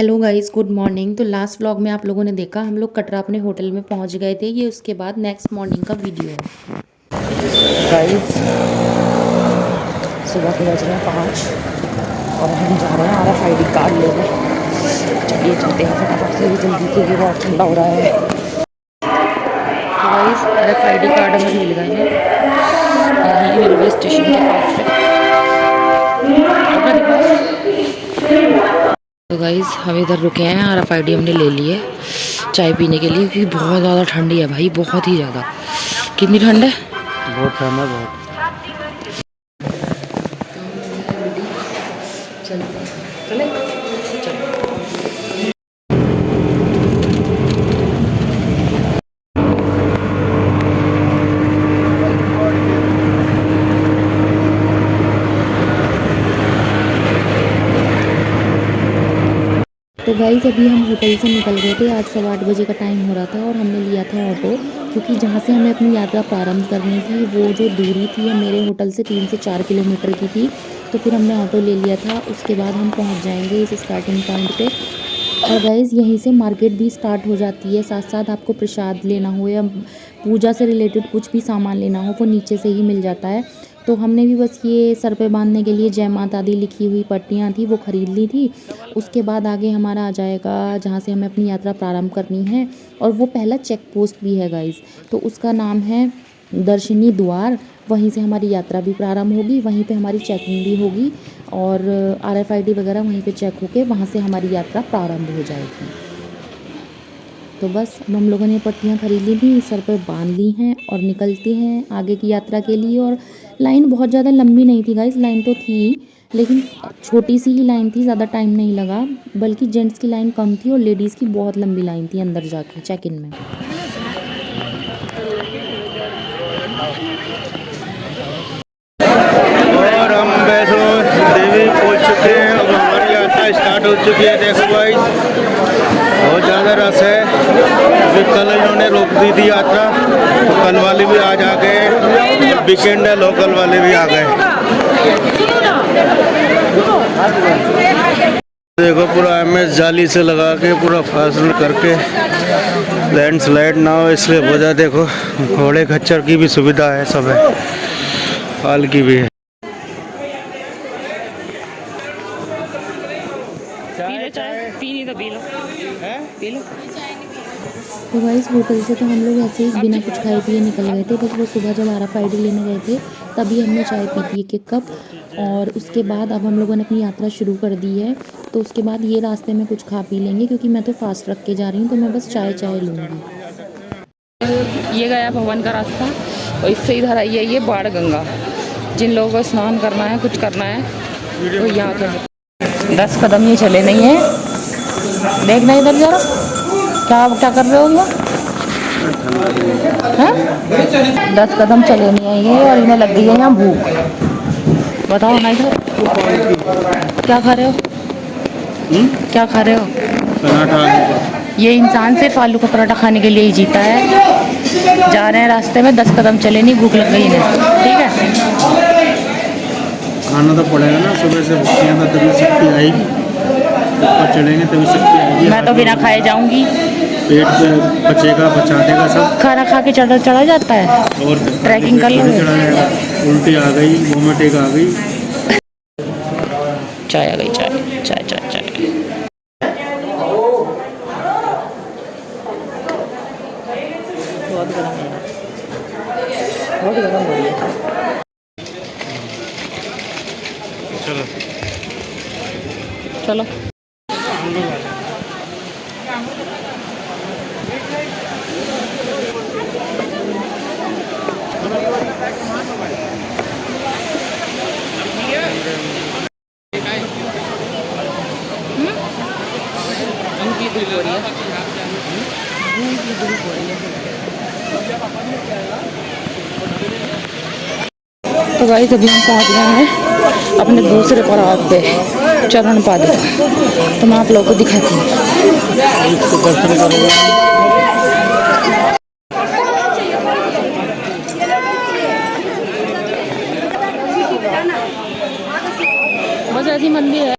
Hello guys, good morning. तो last vlog में आप लोगों ने देखा हम लोग कटरा अपने होटल में पहुंच गए थे। ये उसके बाद नेक्स्ट मॉर्निंग का वीडियो है। गाइस सुबह के बज रहे हैं 5 और हम जा रहे हैं RFID कार्ड लेने। चलिए चलते हैं फटाफट से जल्दी क्योंकि बहुत ठंडा हो रहा है। तो गाइस RFID कार्ड हमें मिल गए हैं यहीं रेलवे स्टेशन के पास से। तो गाइस हम इधर रुके हैं, RFID हमने ले ली है चाय पीने के लिए क्योंकि बहुत ज़्यादा ठंडी है भाई, बहुत ही ज़्यादा। कितनी ठंड है? बहुत ठंड है बहुत। चले तो गाइस अभी हम होटल से निकल गए थे। आज 8:15 बजे का टाइम हो रहा था और हमने लिया था ऑटो क्योंकि जहाँ से हमें अपनी यात्रा प्रारंभ करनी थी वो जो दूरी थी मेरे होटल से 3 से 4 किलोमीटर की थी। तो फिर हमने ऑटो ले लिया था। उसके बाद हम पहुँच जाएंगे इस स्टार्टिंग पॉइंट पे। और गाइस यहीं से मार्केट भी स्टार्ट हो जाती है। साथ साथ आपको प्रसाद लेना हो या पूजा से रिलेटेड कुछ भी सामान लेना हो वो नीचे से ही मिल जाता है। तो हमने भी बस ये सर पे बांधने के लिए जय माता दी लिखी हुई पट्टियाँ थी वो ख़रीद ली थी। उसके बाद आगे हमारा आ जाएगा जहाँ से हमें अपनी यात्रा प्रारंभ करनी है और वो पहला चेक पोस्ट भी है गाइस। तो उसका नाम है दर्शनी द्वार। वहीं से हमारी यात्रा भी प्रारंभ होगी, वहीं पे हमारी चेकिंग भी होगी और RFID वगैरह वहीं पे चेक होके वहाँ से हमारी यात्रा प्रारंभ हो जाएगी। तो बस अब हम लोगों ने पट्टियाँ खरीद ली थी, सर पर बांध ली हैं और निकलते हैं आगे की यात्रा के लिए। और लाइन बहुत ज़्यादा लंबी नहीं थी गाइस, लाइन तो थी लेकिन छोटी सी ही लाइन थी, ज़्यादा टाइम नहीं लगा। बल्कि जेंट्स की लाइन कम थी और लेडीज़ की बहुत लंबी लाइन थी अंदर जाके चेक इन में। और हम वैष्णो देवी पहुंच चुके हैं। अब हमारी यात्रा स्टार्ट हो चुकी है। देखो भाई बहुत ज़्यादा रस है। अभी कल इन्होंने रोक दी थी यात्रा तो कल वाले भी आज आ गए। वीकेंड है, लोकल वाले भी आ गए। देखो पूरा MS जाली से लगा के पूरा फासला करके लैंडस्लाइड ना हो इसलिए वजह। देखो घोड़े खच्चर की भी सुविधा है, सब है, पाल की भी है। पीनी तो पी लो। तो गाइस होटल से तो हम लोग ऐसे ही बिना कुछ खाए पिए निकल गए थे। बस वो सुबह जब RFID लेने गए थे तभी हमने चाय पी थी 1-1 कप। और उसके बाद अब हम लोगों ने अपनी यात्रा शुरू कर दी है। तो उसके बाद ये रास्ते में कुछ खा पी लेंगे क्योंकि मैं तो फास्ट रख के जा रही हूँ तो मैं बस चाय लूँगी। ये गया भवन का रास्ता और इससे इधर आई है ये बाण गंगा। जिन लोगों को स्नान करना है कुछ करना है तो यहाँ पर 10 कदम ही चले नहीं है। देखना इधर जरा क्या कर रहे हो ये? हाँ 10 कदम चले नहीं है ये और इन्हें लग गई है यहाँ भूख। बताओ ना इधर क्या खा रहे हो? क्या खा रहे हो? ये इंसान सिर्फ आलू का पराठा खाने के लिए ही जीता है। जा रहे हैं रास्ते में 10 कदम चले नहीं, भूख लग गई इन्हें। ठीक है खाना तो पड़ेगा ना, सुबह से भूखियाँ तो तभी शक्ति आएगी, ऊपर चढ़ेंगे तभी शक्ति आएगी। मैं तो बिना खाए जाऊंगी। पेट पे बचेगा, बचा देगा सब। खाना खा के चढ़ा जाता है और ट्रैकिंग कर लो। चढ़ा जाएगा। उल्टी आ गई, वोमिटिंग आ गई। चाय आ गई, चाय चाय चाय चाय। बहुत गर्म है, बहुत गर्म हो रही है। चलो चलो तो गाइस अभी हम पहुंच गए हैं अपने दूसरे पड़ाव पे चरण पादुका। तो मैं आप लोगों को दिखाती हूँ। बस ऐसी मंदिर है।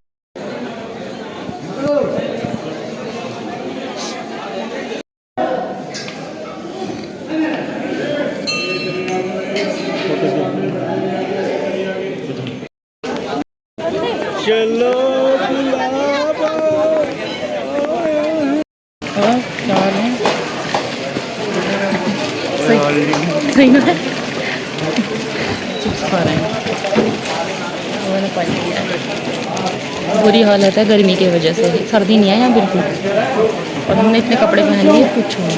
सही में चिप्स खा रहे हैं। मैंने पानी पिया है। बुरी हालत है गर्मी की वजह से, सर्दी नहीं है यहाँ बिल्कुल, और हमने इतने कपड़े पहन लिए कुछ नहीं।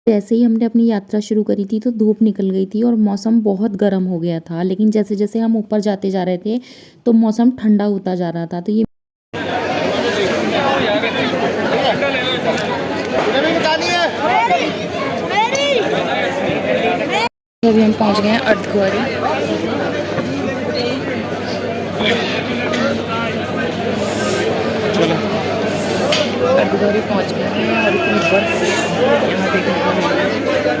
जैसे ही हमने अपनी यात्रा शुरू करी थी तो धूप निकल गई थी और मौसम बहुत गर्म हो गया था, लेकिन जैसे जैसे हम ऊपर जाते जा रहे थे तो मौसम ठंडा होता जा रहा था। तो ये अभी हम पहुंच गए हैं अर्धकुंवारी। अर्धकुंवारी पहुंच गए हैं और इतनी बर्फ यहाँ देखने को मिल रही है।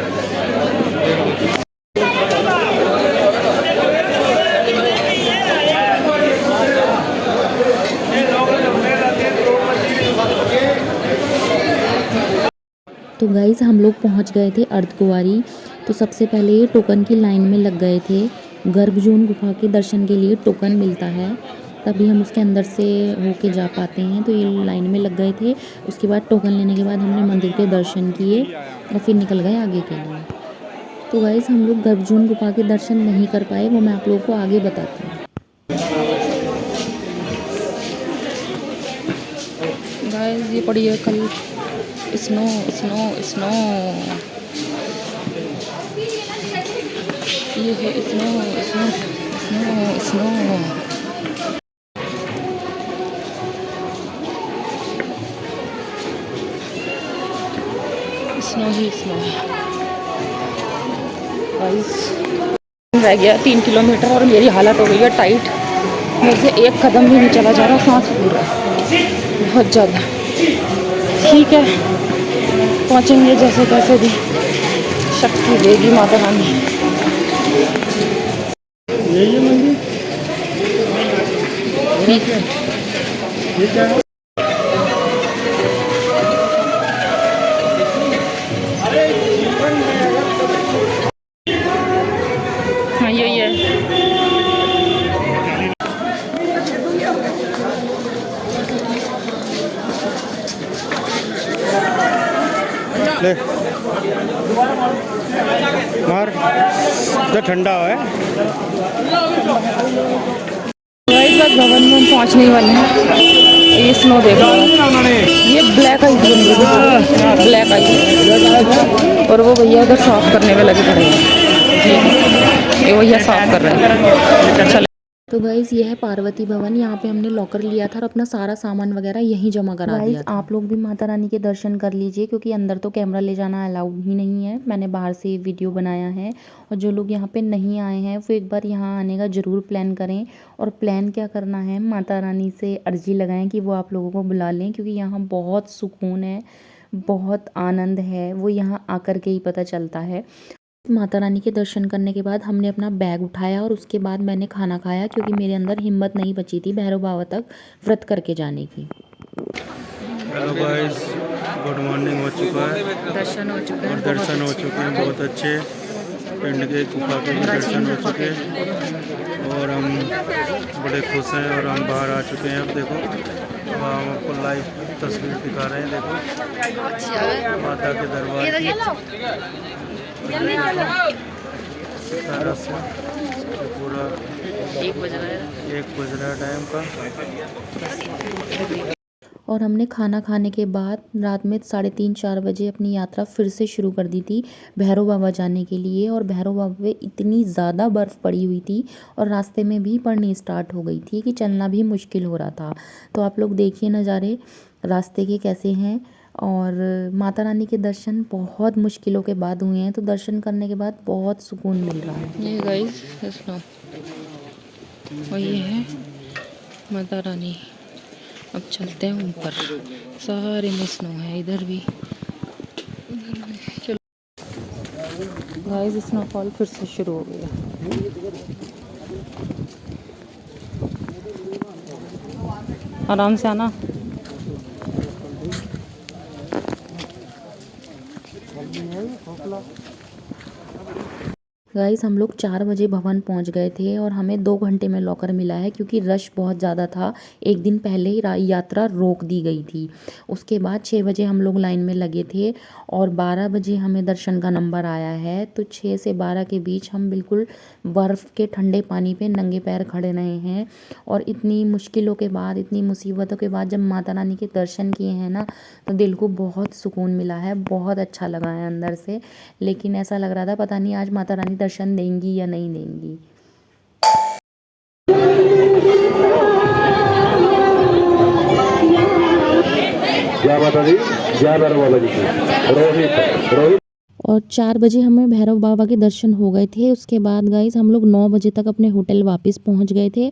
तो गाइस हम लोग पहुंच गए थे अर्धकुंवारी। तो सबसे पहले ये टोकन की लाइन में लग गए थे। गर्भजून गुफा के दर्शन के लिए टोकन मिलता है, तभी हम उसके अंदर से होके जा पाते हैं। तो ये लाइन में लग गए थे। उसके बाद टोकन लेने के बाद हमने मंदिर के दर्शन किए और फिर निकल गए आगे के लिए। तो गाइस हम लोग गर्भजून गुफा के दर्शन नहीं कर पाए, वो मैं आप लोगों को आगे बताती हूँ। गाइस ये पड़ी है कल स्नो स्नो स्नो, ये है snow snow snow snow. Snow ही स्नो रह गया 3 किलोमीटर और मेरी हालत हो गई है टाइट। मेरे से एक कदम भी नहीं चला जा रहा, सांस फूल रहा है बहुत ज़्यादा। ठीक है पहुँचेंगे जैसे तैसे भी, शक्ति देगी माता रानी। यही है मंदिर, ठीक है ठीक है। हाँ यही है। ले मार तो ठंडा है। बस भवन में हम पहुँचने वाले हैं। ये स्नो देखो, ये ब्लैक आइस बन रही है, ब्लैक आइस। और वो भैया उधर साफ करने में लगे पड़े हैं, ये भैया साफ कर रहे हैं। तो गाइज़ ये है पार्वती भवन। यहाँ पे हमने लॉकर लिया था और अपना सारा सामान वगैरह यहीं जमा करा दिया था। आप लोग भी माता रानी के दर्शन कर लीजिए, क्योंकि अंदर तो कैमरा ले जाना अलाउड ही नहीं है। मैंने बाहर से वीडियो बनाया है। और जो लोग यहाँ पे नहीं आए हैं वो एक बार यहाँ आने का ज़रूर प्लान करें। और प्लान क्या करना है, माता रानी से अर्जी लगाएं कि वो आप लोगों को बुला लें, क्योंकि यहाँ बहुत सुकून है, बहुत आनंद है, वो यहाँ आकर के ही पता चलता है। माता रानी के दर्शन करने के बाद हमने अपना बैग उठाया और उसके बाद मैंने खाना खाया, क्योंकि मेरे अंदर हिम्मत नहीं बची थी भैरव बाबा तक व्रत करके जाने की। हेलो गाइस, गुड मॉर्निंग हो चुका है, दर्शन हो चुके हैं, दर्शन हो चुके हैं बहुत अच्छे। पिंड के गुफा के भी दर्शन हो चुके हैं और हम बड़े खुश हैं। और हम बाहर आ चुके हैं। अब देखो हम आपको लाइव तस्वीर दिखा रहे हैं। देखो माता के दरबार की पूरा 1 बज रहा है टाइम का। और हमने खाना खाने के बाद रात में 3:30-4 बजे अपनी यात्रा फिर से शुरू कर दी थी भैरव बाबा जाने के लिए। और भैरव बाबा पे इतनी ज़्यादा बर्फ़ पड़ी हुई थी और रास्ते में भी पड़नी स्टार्ट हो गई थी कि चलना भी मुश्किल हो रहा था। तो आप लोग देखिए नज़ारे रास्ते के कैसे हैं। और माता रानी के दर्शन बहुत मुश्किलों के बाद हुए हैं, तो दर्शन करने के बाद बहुत सुकून मिल रहा है। ये गाइस स्नो और ये है माता रानी। अब चलते हैं ऊपर, सारे में स्नो है, इधर भी। चलो गाइस स्नोफॉल फिर से शुरू हो गया। आराम से आना। गाइस हम लोग 4 बजे भवन पहुंच गए थे और हमें 2 घंटे में लॉकर मिला है क्योंकि रश बहुत ज़्यादा था। एक दिन पहले ही यात्रा रोक दी गई थी। उसके बाद 6 बजे हम लोग लाइन में लगे थे और 12 बजे हमें दर्शन का नंबर आया है। तो 6 से 12 के बीच हम बिल्कुल बर्फ़ के ठंडे पानी पे नंगे पैर खड़े रहे हैं। और इतनी मुश्किलों के बाद, इतनी मुसीबतों के बाद जब माता रानी के दर्शन किए हैं ना, तो दिल को बहुत सुकून मिला है, बहुत अच्छा लगा है अंदर से। लेकिन ऐसा लग रहा था पता नहीं आज माता रानी दर्शन देंगी या नहीं देंगी। जय माता दी, जय भैरव बाबा जी की। रोहित और 4 बजे हमें भैरव बाबा के दर्शन हो गए थे। उसके बाद गाइस हम लोग 9 बजे तक अपने होटल वापस पहुंच गए थे।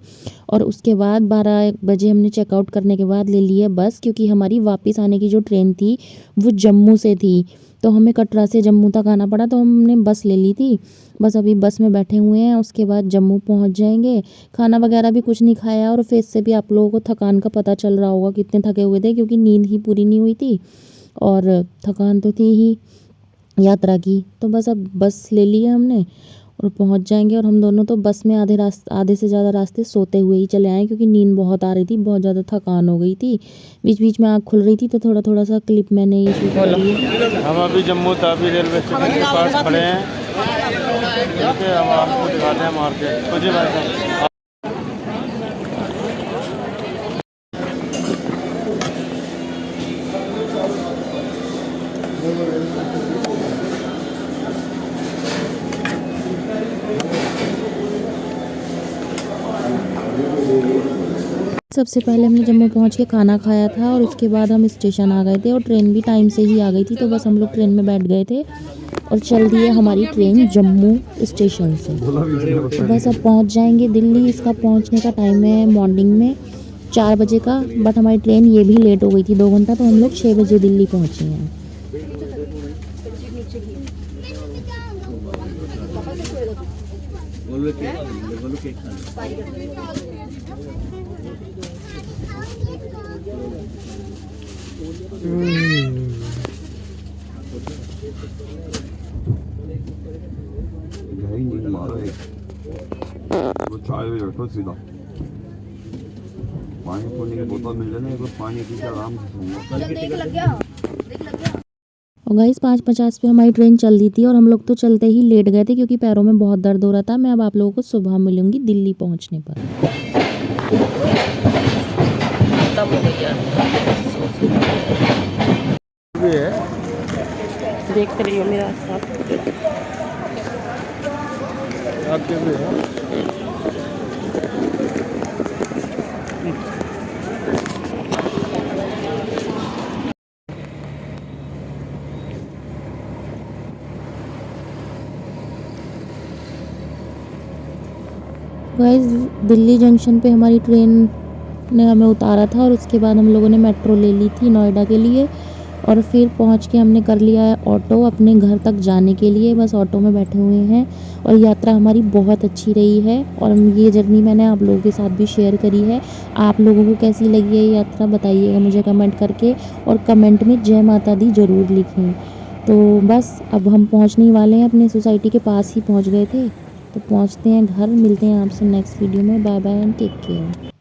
और उसके बाद 12 बजे हमने चेकआउट करने के बाद ले लिया बस, क्योंकि हमारी वापस आने की जो ट्रेन थी वो जम्मू से थी। तो हमें कटरा से जम्मू तक आना पड़ा, तो हमने बस ले ली थी। बस अभी बस में बैठे हुए हैं, उसके बाद जम्मू पहुंच जाएंगे। खाना वगैरह भी कुछ नहीं खाया और फेस से भी आप लोगों को थकान का पता चल रहा होगा कितने थके हुए थे, क्योंकि नींद ही पूरी नहीं हुई थी और थकान तो थी ही यात्रा की। तो बस अब बस ले लिया हमने और पहुंच जाएंगे। और हम दोनों तो बस में आधे से ज़्यादा रास्ते सोते हुए ही चले आए, क्योंकि नींद बहुत आ रही थी, बहुत ज़्यादा थकान हो गई थी। बीच बीच में आँख खुल रही थी, तो थोड़ा सा क्लिप मैंने ये शूट की है। हम अभी जम्मू तावी रेलवे स्टेशन के पास खड़े हैं। देखिए हम आपको दिखाते हैं मार्केट। मुझे भाई साहब सबसे पहले हमने जम्मू पहुंच के खाना खाया था और उसके बाद हम स्टेशन आ गए थे और ट्रेन भी टाइम से ही आ गई थी। तो बस हम लोग ट्रेन में बैठ गए थे और चल दी है हमारी ट्रेन जम्मू स्टेशन से। तो बस अब पहुंच जाएंगे दिल्ली। इसका पहुंचने का टाइम है मॉर्निंग में 4 बजे का, बट हमारी ट्रेन ये भी लेट हो गई थी 2 घंटा, तो हम लोग 6 बजे दिल्ली पहुँचे हैं। चाय भी रखो सीधा। पानी पुनी की बोतल मिल जाए ना, एक बार पानी पी के आराम से सोऊंगा। और गाइस 5:50 पे हमारी ट्रेन चल दी थी और हम लोग तो चलते ही लेट गए थे, क्योंकि पैरों में बहुत दर्द हो रहा था। मैं अब आप लोगों को सुबह मिलूंगी दिल्ली पहुंचने पर। देखते रहिए मेरा आसपास। आपके भी है। गाइस दिल्ली जंक्शन पे हमारी ट्रेन ने हमें उतारा था और उसके बाद हम लोगों ने मेट्रो ले ली थी नोएडा के लिए। और फिर पहुंच के हमने कर लिया है ऑटो अपने घर तक जाने के लिए। बस ऑटो में बैठे हुए हैं और यात्रा हमारी बहुत अच्छी रही है। और ये जर्नी मैंने आप लोगों के साथ भी शेयर करी है। आप लोगों को कैसी लगी है ये यात्रा बताइएगा मुझे कमेंट करके, और कमेंट में जय माता दी ज़रूर लिखें। तो बस अब हम पहुँचने वाले हैं, अपने सोसाइटी के पास ही पहुँच गए थे। तो पहुँचते हैं घर, मिलते हैं आपसे नेक्स्ट वीडियो में। Bye bye and take care.